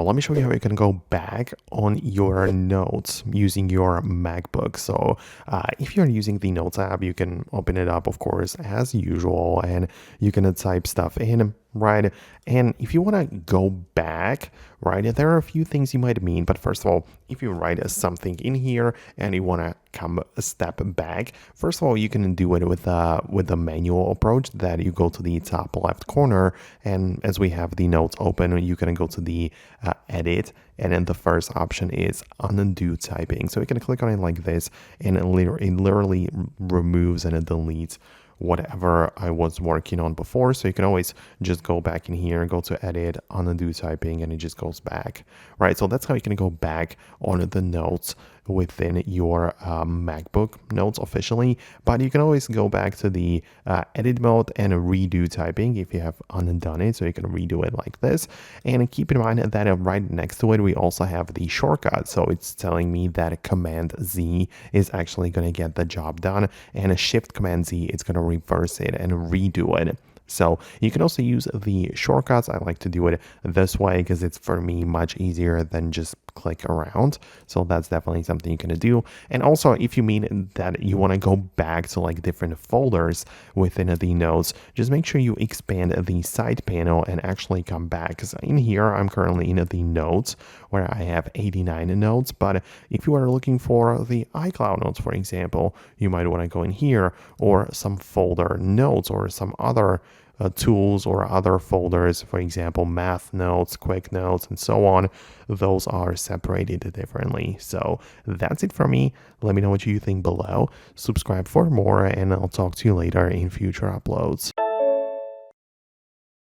let me show you how you can go back on your notes using your MacBook. So if you're using the Notes app, you can open it up, of course, as usual, and you can type stuff in, right? And if you want to go back, right, there are a few things you might mean. But first of all, if you write something in here and you want to come a step back, first of all, you can do it with the manual approach that you go to the top left corner. And as we have the notes open, you can go to the edit. And then the first option is undo typing. So you can click on it like this, and it literally removes and it deletes whatever I was working on before. So you can always just go back in here, go to edit, undo typing, and it just goes back, right? So that's how you can go back on the notes within your MacBook notes officially. But you can always go back to the edit mode and redo typing if you have undone it. So you can redo it like this. And keep in mind that right next to it, we also have the shortcut. So it's telling me that Command Z is actually going to get the job done, and a Shift Command Z is going to reverse it and redo it. So you can also use the shortcuts. I like to do it this way because it's, for me, much easier than just click around. So that's definitely something you can do. And also, if you mean that you want to go back to like different folders within the notes, just make sure you expand the side panel and actually come back. Because in here, I'm currently in the notes where I have 89 notes. But if you are looking for the iCloud notes, for example, you might want to go in here, or some folder notes, or some other tools or other folders, for example, math notes, quick notes, and so on. Those are separated differently. So that's it for me. Let me know what you think below. Subscribe for more, and I'll talk to you later in future uploads.